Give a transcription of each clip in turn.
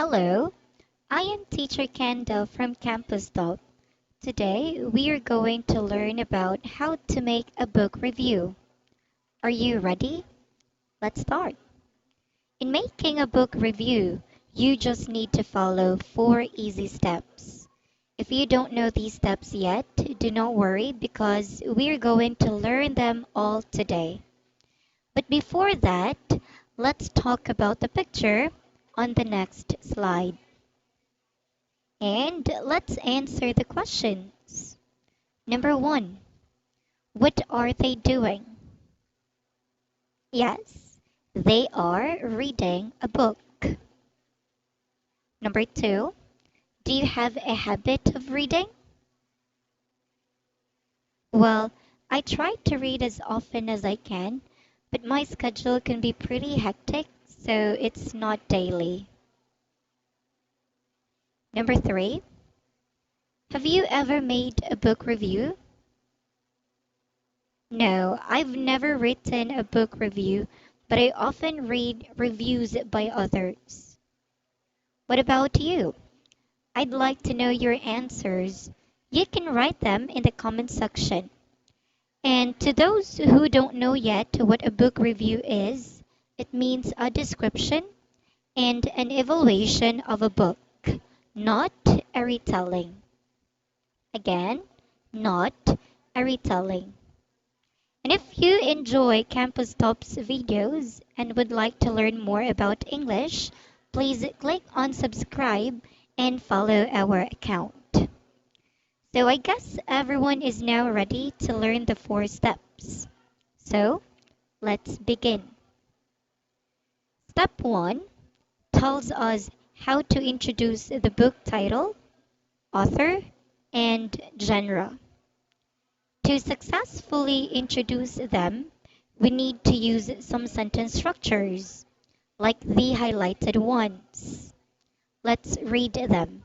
Hello, I am Teacher Kendall from Campus Talk. Today we are going to learn about how to make a book review. Are you ready? Let's start. In making a book review, you just need to follow 4 easy steps. If you don't know these steps yet, do not worry because we're going to learn them all today. But before that, let's talk about the picture on the next slide. And let's answer the questions. Number 1. What are they doing? Yes, they are reading a book. Number 2. Do you have a habit of reading? Well, I try to read as often as I can, but my schedule can be pretty hectic, so it's not daily. Number 3. Have you ever made a book review? No, I've never written a book review, but I often read reviews by others. What about you? I'd like to know your answers. You can write them in the comment section. And to those who don't know yet what a book review is, it means a description and an evaluation of a book, not a retelling. Again, not a retelling. And if you enjoy Campus Top's videos and would like to learn more about English, please click on subscribe and follow our account. So I guess everyone is now ready to learn the 4 steps. So let's begin. Step 1 tells us how to introduce the book title, author, and genre. To successfully introduce them, we need to use some sentence structures, like the highlighted ones. Let's read them.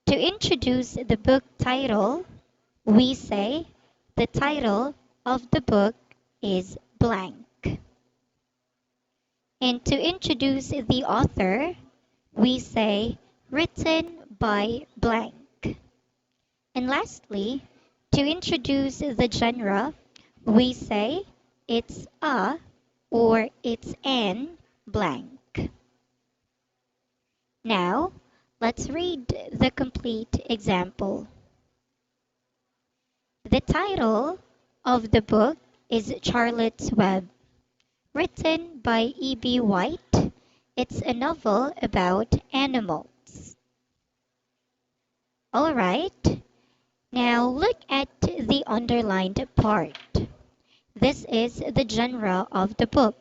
To introduce the book title, we say the title of the book is blank. And to introduce the author, we say written by blank. And lastly, to introduce the genre, we say it's a or it's an blank. Now, let's read the complete example. The title of the book is Charlotte's Web, written by E.B. White. It's a novel about animals. All right. Now look at the underlined part. This is the genre of the book.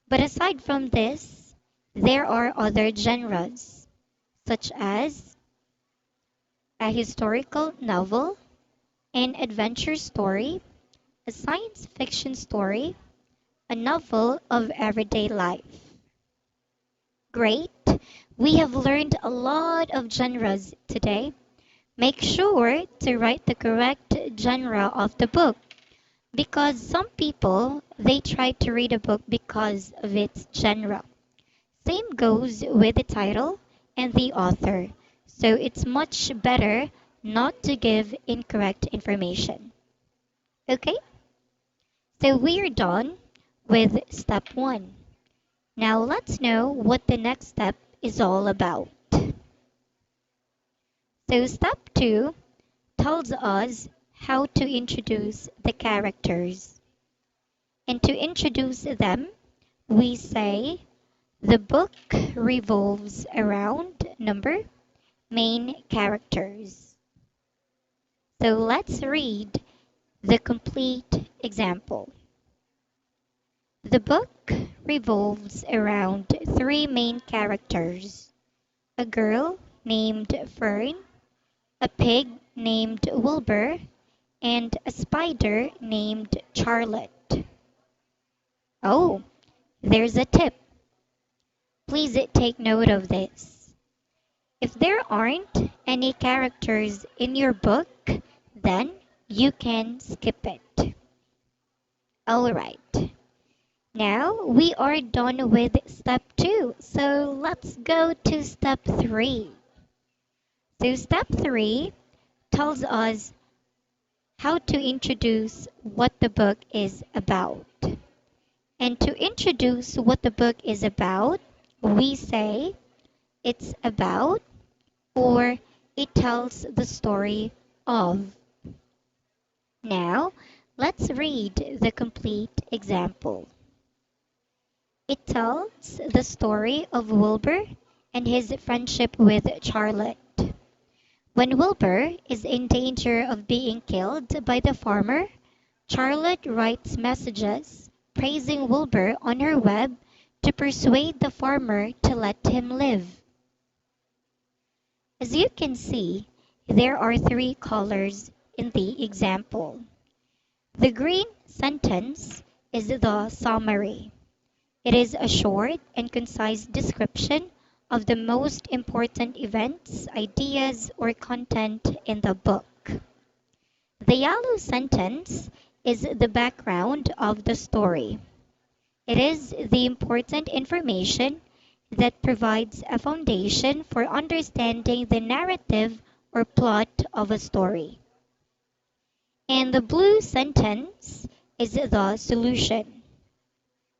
But aside from this, there are other genres, such as a historical novel, an adventure story, a science fiction story, a novel of everyday life. Great! We have learned a lot of genres today. Make sure to write the correct genre of the book because some people, they try to read a book because of its genre. Same goes with the title and the author. So it's much better not to give incorrect information. Okay? So we're done with step 1. Now let's know what the next step is all about. So step 2 tells us how to introduce the characters. And to introduce them, we say the book revolves around main characters. So let's read the complete example. The book revolves around 3 main characters: a girl named Fern, a pig named Wilbur, and a spider named Charlotte. Oh, there's a tip. Please take note of this. If there aren't any characters in your book, then you can skip it. Alright. Now we are done with step 2, so let's go to step 3. So step 3 tells us how to introduce what the book is about. And to introduce what the book is about, we say it's about or it tells the story of. Now, let's read the complete example. It tells the story of Wilbur and his friendship with Charlotte. When Wilbur is in danger of being killed by the farmer, Charlotte writes messages praising Wilbur on her web to persuade the farmer to let him live. As you can see, there are 3 colors in the example. The green sentence is the summary. It is a short and concise description of the most important events, ideas, or content in the book. The yellow sentence is the background of the story. It is the important information that provides a foundation for understanding the narrative or plot of a story. And the blue sentence is the solution.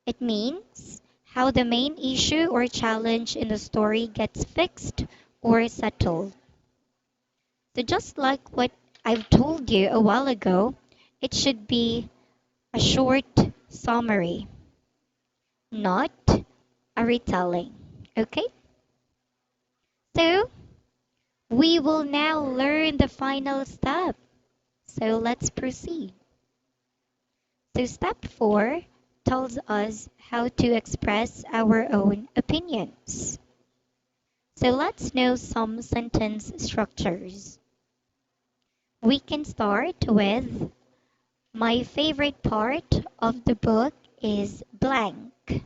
It means how the main issue or challenge in the story gets fixed or settled. So just like what I've told you a while ago, it should be a short summary, not a retelling. Okay? So, we will now learn the final step. So let's proceed. So step 4 tells us how to express our own opinions. So let's know some sentence structures. We can start with, my favorite part of the book is blank.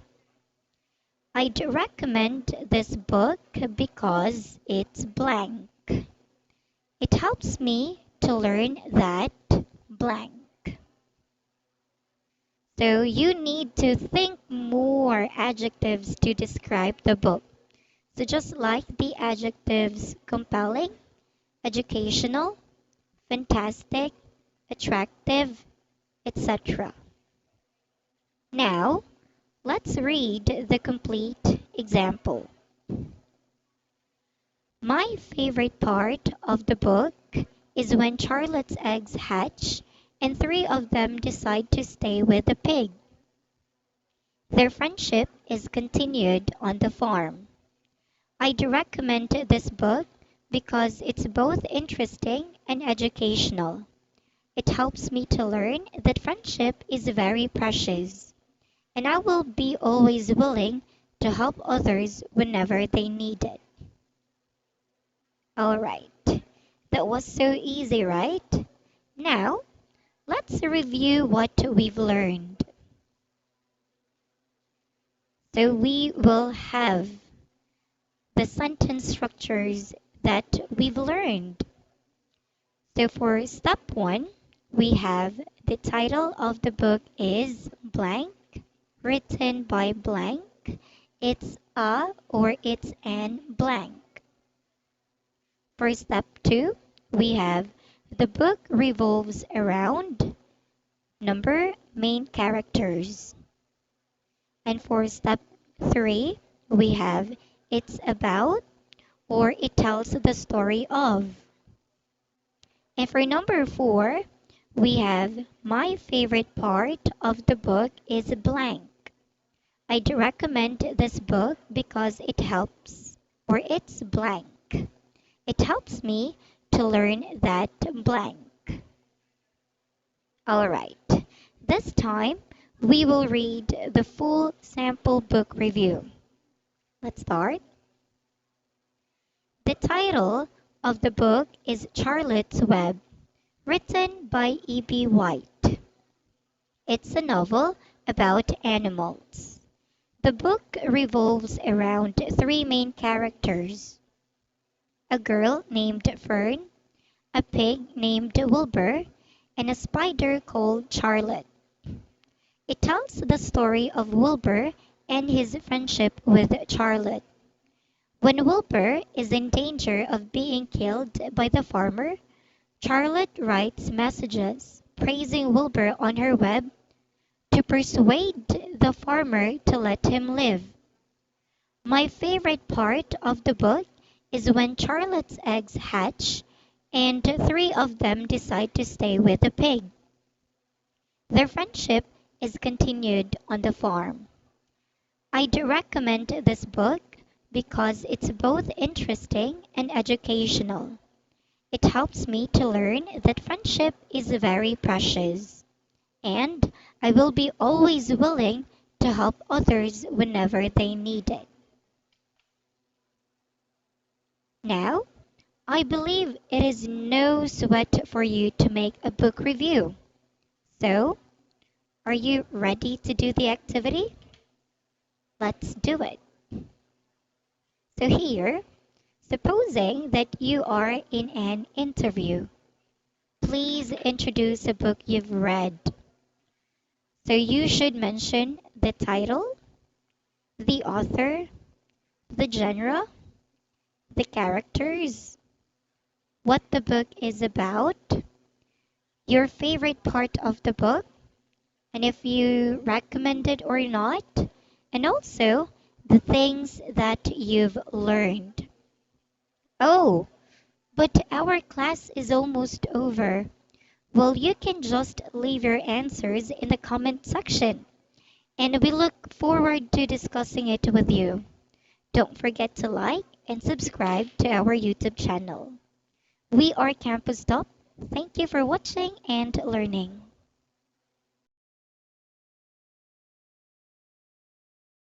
I'd recommend this book because it's blank. It helps me to learn that blank. So you need to think more adjectives to describe the book. So just like the adjectives compelling, educational, fantastic, attractive, etc. Now, let's read the complete example. My favorite part of the book is when Charlotte's eggs hatch and 3 of them decide to stay with the pig. Their friendship is continued on the farm. I'd recommend this book because it's both interesting and educational. It helps me to learn that friendship is very precious, and I will be always willing to help others whenever they need it. Alright, that was so easy, right? Now, let's review what we've learned. So we will have the sentence structures that we've learned. So for step 1, we have the title of the book is blank, written by blank. It's a or it's an blank. For step 2, we have the book revolves around number main characters. And for step 3, we have it's about or it tells the story of. And for number 4, we have my favorite part of the book is blank. I'd recommend this book because it helps or it's blank. It helps me to learn that blank. Alright, this time we will read the full sample book review. Let's start. The title of the book is Charlotte's Web, written by E.B. White. It's a novel about animals. The book revolves around 3 main characters: a girl named Fern, a pig named Wilbur, and a spider called Charlotte. It tells the story of Wilbur and his friendship with Charlotte. When Wilbur is in danger of being killed by the farmer, Charlotte writes messages praising Wilbur on her web to persuade the farmer to let him live. My favorite part of the book is when Charlotte's eggs hatch and three of them decide to stay with the pig. Their friendship is continued on the farm. I'd recommend this book because it's both interesting and educational. It helps me to learn that friendship is very precious, and I will be always willing to help others whenever they need it. Now, I believe it is no sweat for you to make a book review. So, are you ready to do the activity? Let's do it. So here, supposing that you are in an interview, please introduce a book you've read. So you should mention the title, the author, the genre, the characters, what the book is about, your favorite part of the book, and if you recommend it or not, and also the things that you've learned. Oh, but our class is almost over. Well, you can just leave your answers in the comment section, and we look forward to discussing it with you. Don't forget to like and subscribe to our YouTube channel. We are Campus Top. Thank you for watching and learning.